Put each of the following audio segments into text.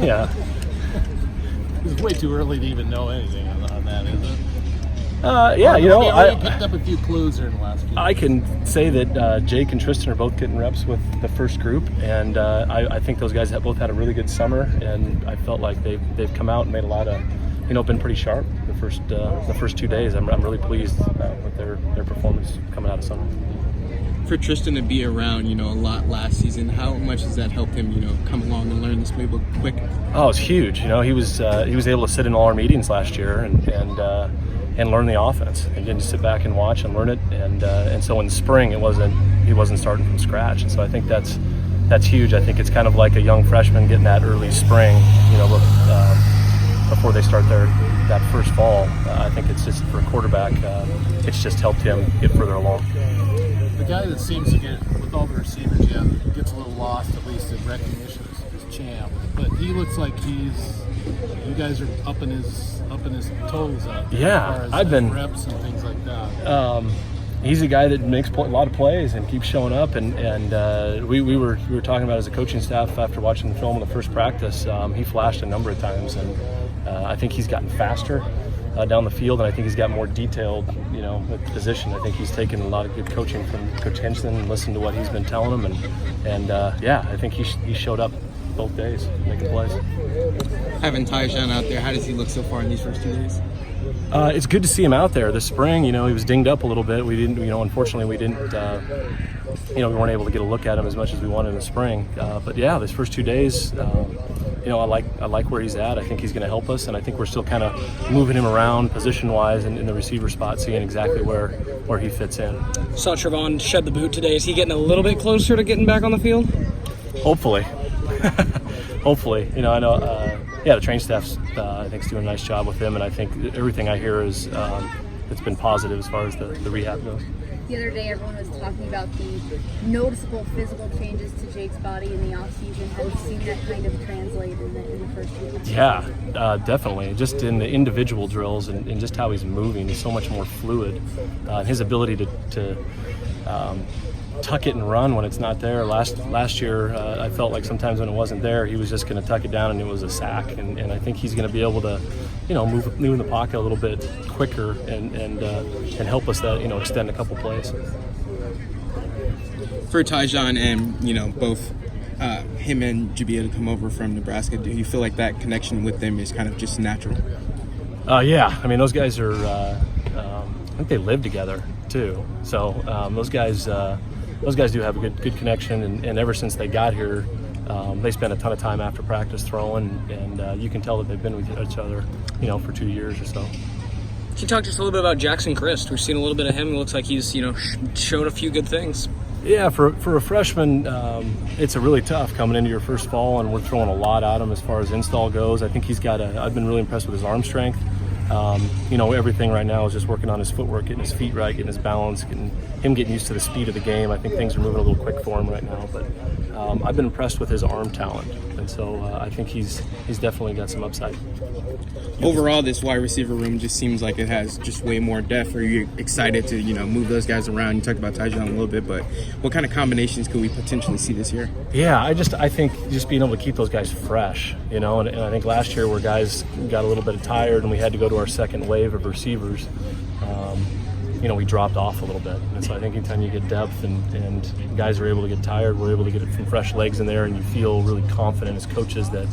Yeah. It's way too early to even know anything on that, isn't it? I picked up a few clues there in the last few. I can say that Jake and Tristan are both getting reps with the first group, and I think those guys have both had a really good summer, and I felt like they've come out and made a lot of, been pretty sharp the first 2 days. I'm really pleased with their performance coming out of summer. For Tristan to be around, a lot last season, how much has that helped him, come along and learn this playbook quick? Oh, it's huge. He was able to sit in all our meetings last year and learn the offense, and then just sit back and watch and learn it. And so in the spring, he wasn't starting from scratch, and so I think that's huge. I think it's kind of like a young freshman getting that early spring, before they start that first fall. I think it's just for a quarterback, it's just helped him get further along. The guy that seems to get, with all the receivers, gets a little lost, at least in recognition, is Champ. But he looks like you guys are up in his toes out there, Yeah, as far as I've been reps and things like that. He's a guy that makes a lot of plays and keeps showing up. And we were talking about as a coaching staff after watching the film in the first practice. He flashed a number of times, and I think he's gotten faster down the field, and I think he's got more detailed, at the position. I think he's taken a lot of good coaching from Coach Henson and listened to what he's been telling him, and I think he showed up both days making plays. Having Tyjon out there, how does he look so far in these first 2 days? It's good to see him out there. This spring, he was dinged up a little bit. We didn't, unfortunately, we weren't able to get a look at him as much as we wanted in the spring. But yeah, this first 2 days, I like where he's at. I think he's going to help us, and I think we're still kind of moving him around position-wise in the receiver spot, seeing exactly where he fits in. Saw Trevon shed the boot today. Is he getting a little bit closer to getting back on the field? Hopefully. Hopefully. I know, the training staff's, I think, is doing a nice job with him, and I think everything I hear is it's been positive as far as the rehab goes. The other day, everyone was talking about the noticeable physical changes to Jake's body in the offseason. Have you seen that kind of translate in the first few weeks? Yeah, definitely. Just in the individual drills and just how he's moving, he's so much more fluid. His ability to tuck it and run when it's not there. Last year, I felt like sometimes when it wasn't there, he was just going to tuck it down and it was a sack. And I think he's going to be able to, move in the pocket a little bit quicker and help us extend a couple plays. For Tyjon and both him and Jabia to come over from Nebraska, do you feel like that connection with them is kind of just natural? Yeah, I mean those guys are. I think they live together too. So those guys do have a good connection, and ever since they got here, they spent a ton of time after practice throwing, and you can tell that they've been with each other, for 2 years or so. Can you talk to us a little bit about Jackson Christ? We've seen a little bit of him. It looks like he's, showed a few good things. Yeah, for a freshman, it's a really tough coming into your first fall, and we're throwing a lot at him as far as install goes. I think he's got I've been really impressed with his arm strength. Everything right now is just working on his footwork, getting his feet right, getting his balance, getting used to the speed of the game. I think things are moving a little quick for him right now, but I've been impressed with his arm talent, and so I think he's definitely got some upside. Overall, this wide receiver room just seems like it has just way more depth. Are you excited to move those guys around? You talked about Tyjon a little bit, but what kind of combinations could we potentially see this year? Yeah, I think just being able to keep those guys fresh, and I think last year where guys got a little bit tired and we had to go to our second wave of receivers, we dropped off a little bit. And so I think anytime you get depth and guys are able to get tired, we're able to get some fresh legs in there, and you feel really confident as coaches that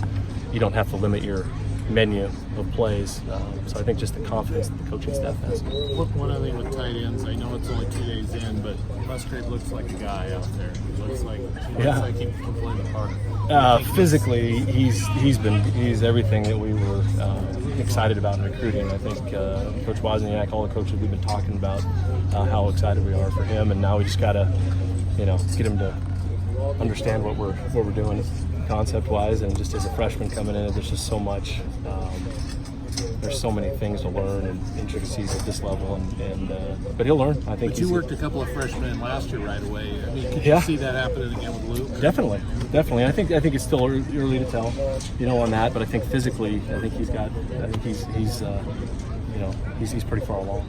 you don't have to limit your menu of plays. So I think just the confidence that the coaching staff has. Look, one other thing with tight ends, I know it's only 2 days in, but Musgrave looks like a guy out there. He looks like he can play the part. Physically, he's everything that we were excited about in recruiting. I think Coach Wozniak, all the coaches, we've been talking about how excited we are for him, and now we just gotta, get him to understand what we're doing concept-wise, and just as a freshman coming in, there's just so much. There's so many things to learn and intricacies at this level, but he'll learn. I think. But you worked a couple of freshmen last year right away. I mean, could you see that happening again with Luke? Definitely. I think it's still early to tell, on that. But I think physically, he's pretty far along.